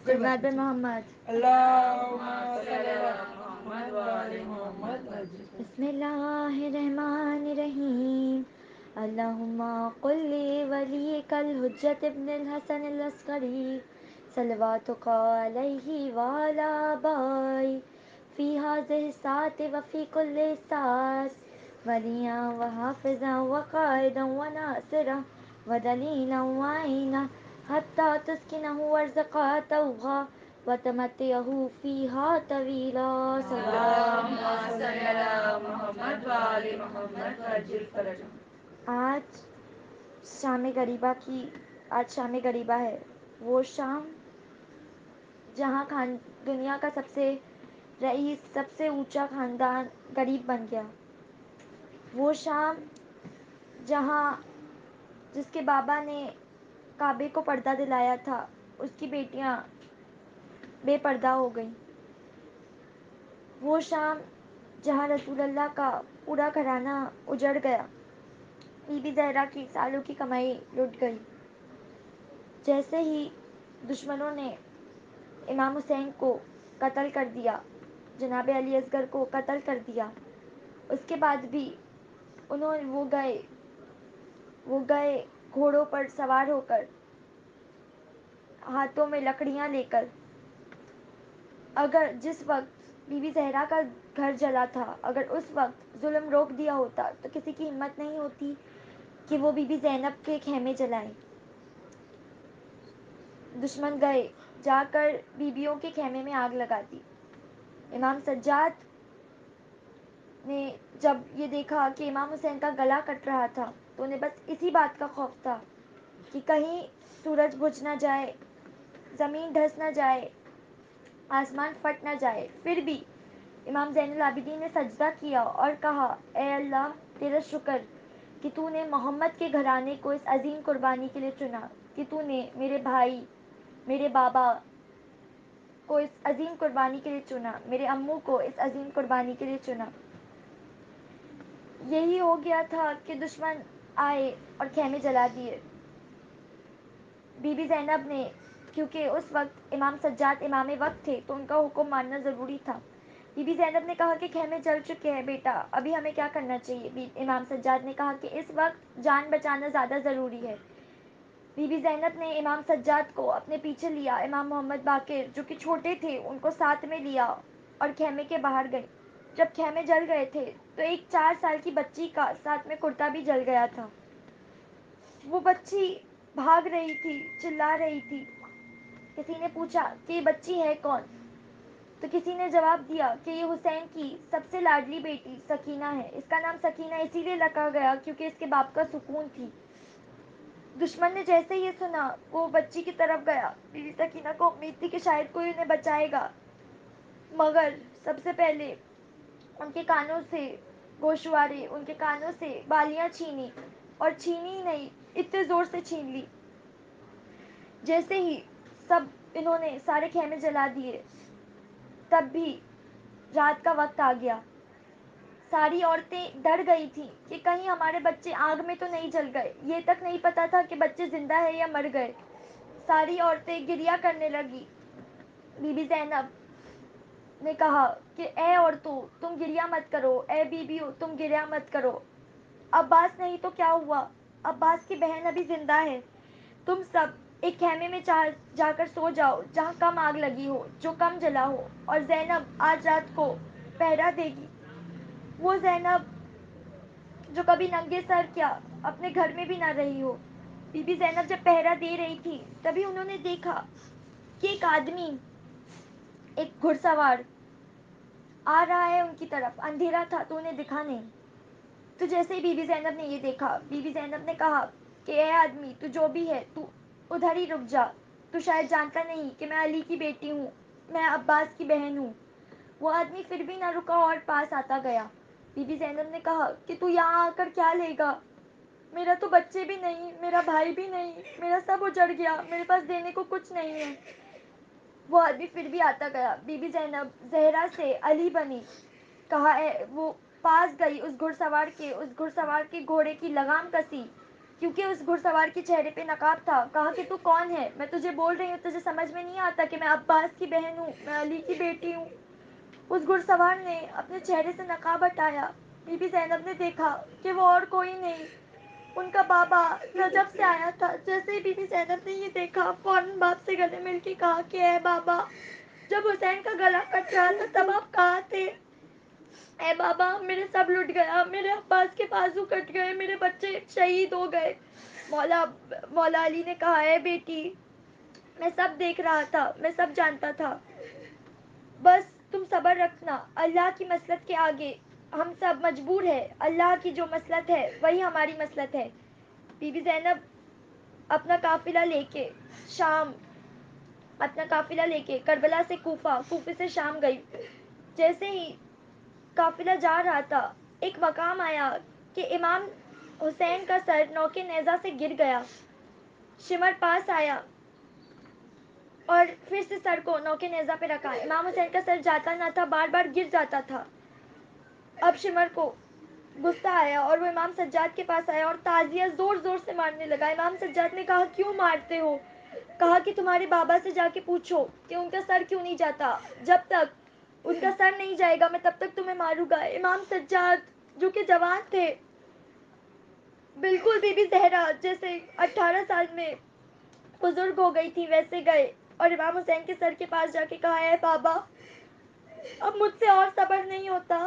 سلوات بن محمد اللهم صل على محمد وآل محمد وسلم. بسم اللہ الرحمن الرحیم اللہم قل لی ولیک الحجت ابن الحسن العسکری صلواتک علیہ وعلی آبائی فی ہذہ الساعة وفی کل ساعة ولیا وحافظا وقائدا وناصرا ودلیلا وعینا حتی تسکنہ ارزقا توغا وتمتعہ فیہا طویلا. اللهم صل على محمد وآل محمد وعجل فرجهم. آج شام غریبہ ہے، وہ شام جہاں دنیا کا سب سے رئیس، سب سے اونچا خاندان غریب بن گیا. وہ شام جس کے بابا نے کعبے کو پردہ دلایا تھا، اس کی بیٹیاں بے پردہ ہو گئیں. وہ شام جہاں رسول اللہ کا پورا گھرانہ اجڑ گیا، بی بی زہرا کی سالوں کی کمائی لٹ گئی. جیسے ہی دشمنوں نے امام حسین کو قتل کر دیا، جناب علی اصغر کو قتل کر دیا، اس کے بعد بھی وہ گئے گھوڑوں پر سوار ہو کر، ہاتھوں میں لکڑیاں لے کر. اگر جس وقت بی بی زہرا کا گھر جلا تھا، اگر اس وقت ظلم روک دیا ہوتا تو کسی کی ہمت نہیں ہوتی کہ وہ بی بی زینب کے خیمے جلائے. دشمن گئے، جا کر بیویوں کے خیمے میں آگ لگا دی. امام سجاد نے جب یہ دیکھا کہ امام حسین کا گلا کٹ رہا تھا تو انہیں بس اسی بات کا خوف تھا کہ کہیں سورج بجھ نہ جائے، زمین دھنس نہ جائے، آسمان پھٹ نہ جائے. پھر بھی امام زین العابدین نے سجدہ کیا اور کہا، اے اللہ، تیرا شکر کہ تو نے محمد کے گھرانے کو اس عظیم قربانی کے لیے چنا، کہ تو نے میرے بھائی، میرے بابا کو اس عظیم قربانی کے لیے چنا، میرے امو کو اس عظیم قربانی کے لیے چنا. یہی ہو گیا تھا کہ دشمن آئے اور خیمے جلا دیے. بی بی زینب نے، کیونکہ اس وقت امام سجاد امام وقت تھے تو ان کا حکم ماننا ضروری تھا، بی بی زینب نے کہا کہ خیمے جل چکے ہیں بیٹا، ابھی ہمیں کیا کرنا چاہیے. امام سجاد نے کہا کہ اس وقت جان بچانا زیادہ ضروری ہے. بی بی زینب نے امام سجاد کو اپنے پیچھے لیا، امام محمد باقر جو کہ چھوٹے تھے ان کو ساتھ میں لیا اور خیمے کے باہر گئے. جب خیمے جل گئے تھے تو ایک 4 سال کی بچی کا ساتھ میں کرتا بھی جل گیا تھا. وہ بچی بھاگ رہی تھی، چلا رہی تھی. کسی نے پوچھا کہ یہ بچی ہے کون، تو کسی نے جواب دیا کہ یہ حسین کی سب سے لاڈلی بیٹی سکینہ ہے. اس کا نام سکینہ اسی لیے رکھا گیا کیونکہ اس کے باپ کا سکون تھی. دشمن نے جیسے یہ سنا وہ بچی کی طرف گیا. بی بی سکینہ کو امید تھی کہ شاید کوئی انہیں بچائے گا، مگر سب سے پہلے ان کے کانوں سے گوشوارے، ان کے کانوں سے بالیاں چھینی، اور چھینی ہی نہیں، اتنے زور سے چھین لی. جیسے ہی انہوں نے سارے خیمے جلا دیے، تب بھی رات کا وقت آ گیا. ساری عورتیں ڈر گئی تھیں کہ کہیں ہمارے بچے آگ میں تو نہیں جل گئے. یہ تک نہیں پتا تھا کہ بچے زندہ ہے یا مر گئے. ساری عورتیں گریہ کرنے لگی. بی بی زینب نے کہا کہ اے عورتوں، تم گریہ مت کرو، اے بیویوں تم گریہ مت کرو. عباس نہیں تو کیا ہوا، عباس کی بہن ابھی زندہ ہے. تم سب ایک خیمے میں جا کر سو جاؤ جہاں کم آگ لگی ہو، جو کم جلا ہو، اور زینب آج رات کو پہرا دے گی. وہ زینب جو کبھی ننگے سر کیا اپنے گھر میں بھی نہ رہی ہو. بی بی زینب جب پہرا دے رہی تھی تبھی انہوں نے دیکھا کہ ایک آدمی، ایک گھڑ سوار آ رہا ہے ان کی طرف. اندھیرا تھا تو انہیں دکھا نہیں. تو جیسے ہی بی بی زینب نے یہ دیکھا، بی بی زینب نے کہا کہ اے آدمی، تو جو بھی ہے تو ادھر ہی رک جا. تو شاید جانتا نہیں کہ میں علی کی بیٹی ہوں، میں عباس کی بہن ہوں. وہ آدمی پھر بھی نہ رکا اور پاس آتا گیا. بی بی زینب نے کہا کہ تو یہاں آ کر کیا لے گا؟ میرا تو بچے بھی نہیں، میرا بھائی بھی نہیں، میرا سب اجڑ گیا، میرے پاس دینے کو کچھ نہیں ہے. وہ آدمی پھر بھی آتا گیا. بی بی زینب زہرا سے علی بنی. وہ پاس گئی، اس گھڑ سوار کے گھوڑے کی لگام کسی کیونکہ اس گھڑ سوار کے چہرے پہ نقاب تھا. کہا کہ تو کون ہے؟ میں تجھے بول رہی ہوں، تجھے سمجھ میں نہیں آتا کہ میں عباس کی بہن ہوں، میں علی کی بیٹی ہوں. اس گھڑ سوار نے اپنے چہرے سے نقاب ہٹایا. بی بی زینب نے دیکھا کہ وہ اور کوئی نہیں، ان کا بابا نجف سے آیا تھا. جیسے ہی بی بی زینب نے یہ دیکھا، فوراً باپ سے گلے مل کے کہا کہ اے بابا، جب حسین کا گلا کٹ رہا تھا تب آپ کہاں تھے؟ اے بابا، میرے سب لٹ گیا، میرے عباس کے بازو کٹ گئے، میرے بچے شہید ہو گئے. مولا علی نے کہا اے بیٹی، میں سب دیکھ رہا تھا، میں سب جانتا تھا، بس تم صبر رکھنا. اللہ کی مصلحت کے آگے ہم سب مجبور ہیں. اللہ کی جو مصلحت ہے وہی ہماری مصلحت ہے. بی بی زینب اپنا قافلہ لے کے کربلا سے کوفے سے شام گئی. جیسے ہی قافلہ جا رہا تھا، ایک مقام آیا کہ امام حسین کا سر نوکے نیزہ سے گر گیا. شمر پاس آیا اور پھر سے سر کو نوکے نیزہ پہ رکھا. امام حسین کا سر جاتا نہ تھا، بار بار گر جاتا تھا. اب شمر کو غصہ آیا اور وہ امام سجاد کے پاس آیا اور تعزیہ زور زور سے مارنے لگا. امام سجاد نے کہا کیوں مارتے ہو؟ کہا کہ تمہارے بابا سے جا کے پوچھو کہ ان کا سر کیوں نہیں جاتا. جب تک ان کا سر نہیں جائے گا میں تب تک تمہیں ماروں گا. امام سجاد جو کہ جوان تھے، بالکل بی بی زہرا جیسے 18 سال میں بزرگ ہو گئی تھی ویسے گئے اور امام حسین کے سر کے پاس جا کے کہا اے بابا، اب مجھ سے اور صبر نہیں ہوتا،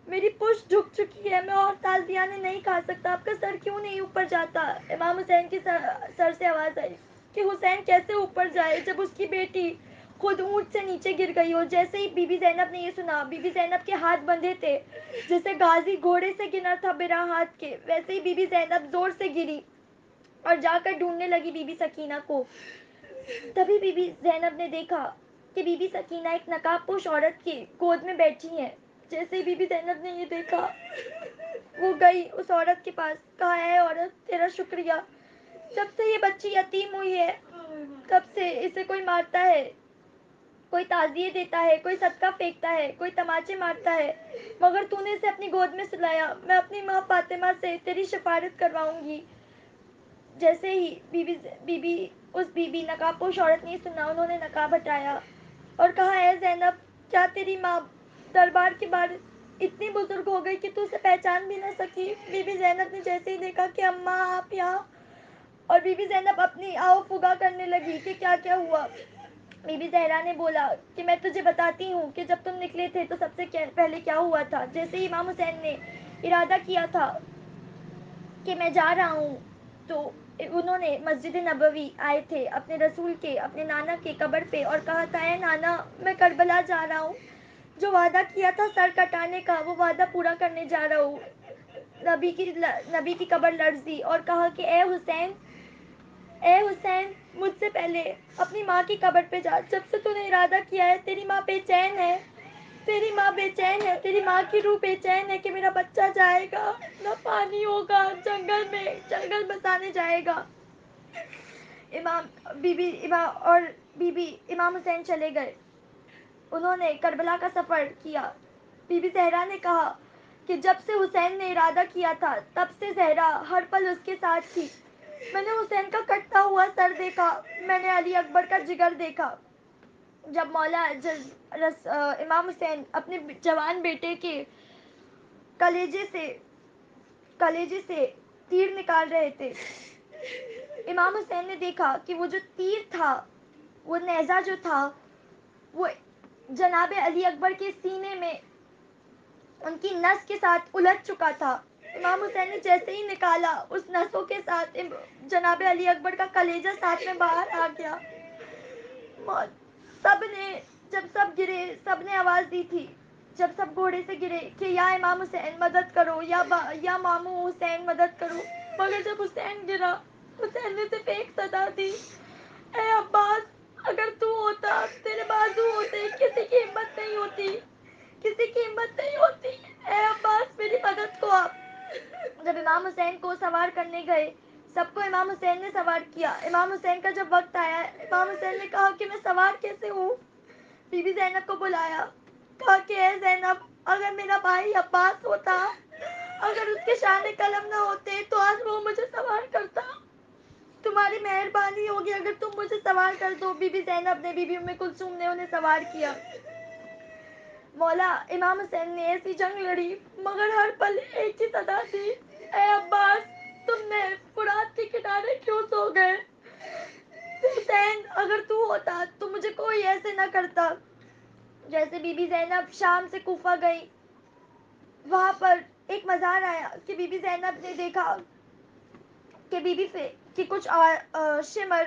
میری پشت جھک چکی ہے، میں اور تازیانے نہیں کھا سکتا، آپ کا سر کیوں نہیں اوپر جاتا؟ امام حسین کی سر سے آواز آئی کہ حسین کیسے اوپر جائے جب اس کی بیٹی خود اونٹ سے نیچے گر گئی ہو. جیسے ہی بی بی زینب نے یہ سنا، بی بی زینب کے ہاتھ بندھے تھے، جیسے غازی گھوڑے سے گنا تھا بنا ہاتھ کے، ویسے ہی بی بی زینب زور سے گری اور جا کر ڈھونڈنے لگی بی بی سکینہ کو. تبھی بی بی زینب نے دیکھا کہ بی بی سکینہ ایک نقاب پوش عورت کی گود میں بیٹھی ہیں. جیسے ہی بی بی زینب نے یہ دیکھا، وہ گئی اس عورت کے پاس. کہا اے عورت، تیرا شکریہ، جب سے یہ بچی یتیم ہوئی ہے تب سے اسے کوئی مارتا ہے، کوئی تعزیے دیتا ہے، کوئی صدقہ پھینکتا ہے، کوئی تماچے مارتا ہے، مگر تو نے اسے اپنی گود میں سلایا. میں اپنی ماں فاطمہ سے تیری شفاعت کرواؤں گی. جیسے ہی اس بی بی نقاب پوش عورت نے سنا، انہوں نے نقاب ہٹایا اور کہا اے زینب، کیا تیری ماں دربار کے بعد اتنی بزرگ ہو گئی کہ تو اسے پہچان بھی نہ سکی؟ بی بی زینب نے جیسے ہی دیکھا کہ اماں آپ یہاں، اور بی بی زینب اپنی آؤ فگا کرنے لگی کہ کیا کیا ہوا. بی بی زہرا نے بولا کہ میں تجھے بتاتی ہوں کہ جب تم نکلے تھے تو سب سے پہلے کیا ہوا تھا. جیسے ہی امام حسین نے ارادہ کیا تھا کہ میں جا رہا ہوں، تو انہوں نے مسجد نبوی آئے تھے اپنے رسول کے، اپنے نانا کے قبر پہ، اور کہا تھا اے نانا، میں کربلا جا رہا ہوں، جو وعدہ کیا تھا سر کٹانے کا وہ وعدہ پورا کرنے جا رہا ہوں. نبی کی قبر لرزی اور کہا کہ اے حسین، اے حسین، مجھ سے پہلے اپنی ماں کی قبر پہ جا. جب سے تو نے ارادہ کیا ہے تیری ماں بے چین ہے، تیری ماں بے چین ہے، تیری ماں کی روح بے چین ہے کہ میرا بچہ جائے گا، نہ پانی ہوگا، جنگل بسانے جائے گا. امام حسین چلے گئے. انہوں نے کربلا کا سفر کیا. بی بی زہرا نے کہا کہ جب سے حسین نے ارادہ کیا تھا تب سے زہرا ہر پل اس کے ساتھ تھی. میں نے حسین کا کٹتا ہوا سر دیکھا، میں نے علی اکبر کا جگر دیکھا. جب امام حسین اپنے جوان بیٹے کے کلیجے سے تیر نکال رہے تھے، امام حسین نے دیکھا کہ وہ جو تیر تھا، وہ نیزہ جو تھا، وہ جناب علی اکبر کے سینے میں ان کی نس کے ساتھ الجھ چکا تھا. امام حسین نے جیسے ہی نکالا، اس نسوں کے ساتھ جناب علی اکبر کا کلیجہ ساتھ میں باہر آ گیا. جب سب گرے، سب نے آواز دی تھی، جب سب گھوڑے سے گرے کہ یا امام حسین مدد کرو، یا مامو حسین مدد کرو، مگر جب حسین گرا، حسین نے صرف ایک صدا دی، اے عباس، اگر تو ہوتا، تیرے بازو ہوتے، کسی کی ہمت نہیں ہوتی، کسی کی ہمت نہیں ہوتی، اے عباس میری مدد کو آپ. جب امام حسین کو سوار کرنے گئے، سب کو امام حسین نے سوار کیا. امام حسین کا جب وقت آیا، امام حسین نے کہا کہ میں سوار کیسے ہوں؟ بی بی زینب کو بلایا، کہا کہ اے زینب، اگر میرا بھائی عباس ہوتا اگر اس کے شان قلم نہ ہوتے تو آج وہ مجھے سوار کرتا. تمہاری مہربانی ہوگی اگر تم مجھے سوار کر دو. بی بی زینب نے، بی بی ام کلثوم نے انہیں سوار کیا. مولا امام حسین نے ایسی جنگ لڑی مگر ہر پل ایک ہی صدا تھی، اے عباس تم نے فرات کے کنارے کیوں سو گئے؟ حسین اگر تو ہوتا تو مجھے کوئی ایسے نہ کرتا. جیسے بی بی زینب شام سے کوفہ گئی، وہاں پر ایک مزار آیا کہ بی بی زینب نے دیکھا کہ کہ کچھ شمر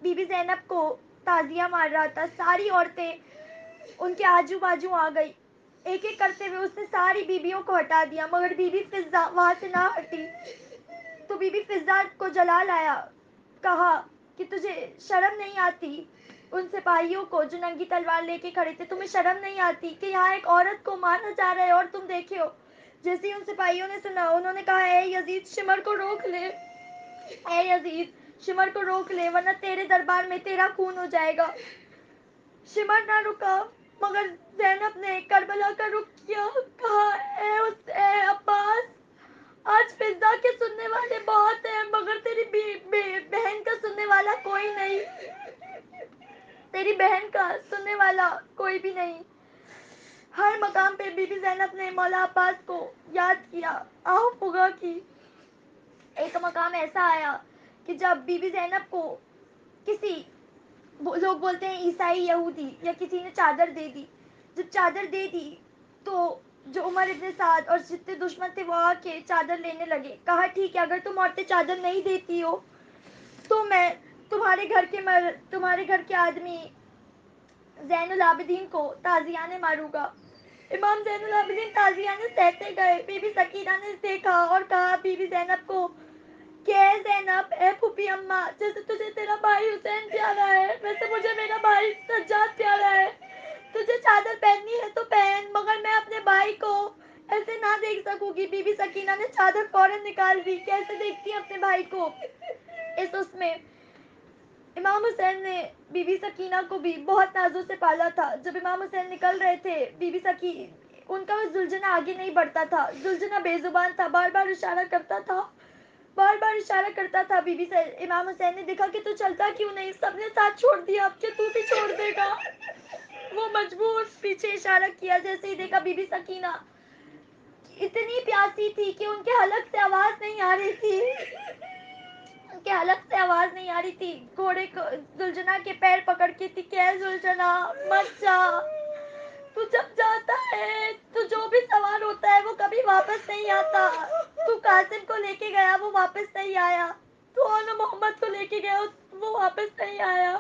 بی بی زینب کو تعزیہ مار رہا تھا. ساری عورتیں ان کے آجو باجو آ گئی. ایک ایک کرتے ہوئے اس نے ساری بیویوں کو ہٹا دیا مگر بی بی فضہ وہاں سے نہ ہٹی. تو بی بی فضہ کو جلا لایا، کہا کہ تجھے شرم نہیں آتی ان سپاہیوں کو جو ننگی تلوار لے کے کھڑے تھے، تمہیں شرم نہیں آتی کہ یہاں ایک عورت کو مارنا چاہ رہے اور تم دیکھے ہو؟ جیسے ہی ان سپاہیوں نے سنا انہوں نے کہا اے یزید شمر کو روک لے، اے یزید شمر کو روک لے ورنہ تیرے دربار میں تیرا خون ہو جائے گا. شمر نہ رکا مگر زینب نے کربلا کا رخ کیا، کہا اے عباس آج فضہ کے سننے والے بہت ہیں مگر تیری بہن کا سننے والا کوئی نہیں، تیری بہن کا سننے والا کوئی بھی نہیں. ہر مقام پہ بی بی زینب نے مولا عباس کو یاد کیا، آہ پگا کی. ایک مقام ایسا آیا کہ جب بی بی زینب کو کسی لوگ بولتے ہیں عیسائی یہودی یا کسی نے چادر دے دی، جب چادر دے دی تو جو عمر ابن سعد اور جتنے دشمن تھے وہ آ کے چادر لینے لگے. کہا ٹھیک ہے اگر تم عورتیں چادر نہیں دیتی ہو تو میں تمہارے گھر کے آدمی زین العابدین کو تازیانے ماروں گا. امام زین العابدین تازیانے سہتے گئے. بی بی سکینہ نے دیکھا اور کہا بی بی زینب کو کہ اے زینب، اے پھوپھی اماں، جیسے تجھے تیرا بھائی حسین پیارا ہے ویسے مجھے میرا بھائی سجاد پیارا ہے. تجھے چادر پہننی ہے تو پہن مگر میں اپنے بھائی کو ایسے نہ دیکھ سکوں گی. بی بی سکینہ نے چادر فوراً نکال دی. کیسے دیکھتی ہے اپنے بھائی کو؟ اس میں امام حسین نے بی بی سکینہ کو بھی بہت نازوں سے پالا تھا. جب امام حسین نکل رہے تھے بی بی سکینہ ان کا زلجنا آگے نہیں بڑھتا تھا. زلجنا بے زبان تھا، بار بار اشارہ کرتا تھا، بار بار اشارہ کرتا تھا. بی بی سے امام حسین نے دیکھا کہ تو چلتا کیوں نہیں؟ سب نے ساتھ چھوڑ دیا، اب کہ تو بھی چھوڑ دے گا؟ وہ مجبور پیچھے اشارہ کیا. جیسے ہی دیکھا بی بی سکینہ اتنی پیاسی تھی کہ ان کے حلق سے آواز نہیں آ رہی تھی، ان کے حلق سے آواز نہیں آ رہی تھی. گھوڑے کو زلجنا کے پیر پکڑ کے تھی کہ اے زلجنا مت جا، تو جب جاتا ہے تو جو بھی سوار ہوتا ہے وہ کبھی واپس نہیں آتا. تو قاسم کو لے کے گیا وہ واپس نہیں آیا، تو محمد کو لے کے گیا وہ واپس نہیں آیا.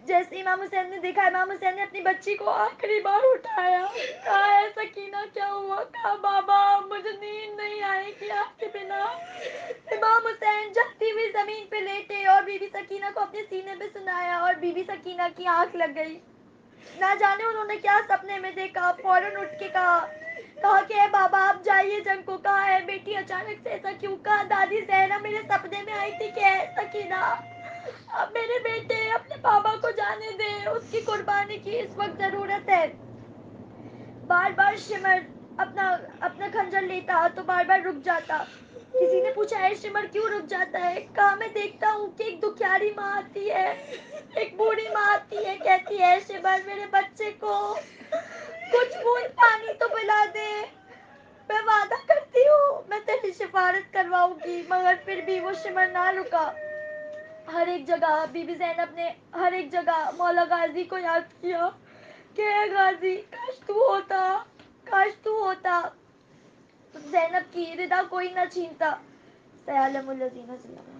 جیسے امام حسین نے دیکھا امام حسین نے اپنی بچی کو آخری بار اٹھایا، کہا اے سکینہ کیا ہوا؟ کہا بابا مجھے نیند نہیں آئے گی آپ کے بنا. امام حسین جلتی ہوئی زمین پہ لیٹے اور بی بی سکینہ کو اپنے سینے پہ سنایا اور بی بی سکینہ کی آنکھ لگ گئی. نہ جانے انہوں نے کیا سپنے میں دیکھا. فوراً اٹھ کے کہا کہ اے بابا آپ جائیے جنگ کو. کہا اے بیٹی اچانک سے ایسا کیوں؟ کہا دادی زہرا میرے سپنے میں آئی تھی کہ اے سکینہ اب میرے بیٹے اپنے بابا کو جانے دے، اس کی قربانی کی اس وقت ضرورت ہے. بار بار شمر اپنا خنجر لیتا تو بار بار رک جاتا. کسی نے پوچھا اے شمر کیوں رک جاتا ہے؟ کہا میں دیکھتا ہوں کہ ایک دکھیاری ماں آتی ہے، ایک بوڑھی ماں آتی ہے، کہتی ہے اے شمر میرے بچے کو کچھ بوند پانی تو پلا دے، میں وعدہ کرتی ہوں میں تیری سفارت کرواؤں گی. مگر پھر بھی وہ شمر نہ رکا. ہر ایک جگہ بی بی زینب نے ہر ایک جگہ مولا غازی کو یاد کیا کہ اے غازی کاش تو ہوتا، کاش تو ہوتا. زینب کی ردا کوئی نہ چھینتا. سیعلم الذین ظلموا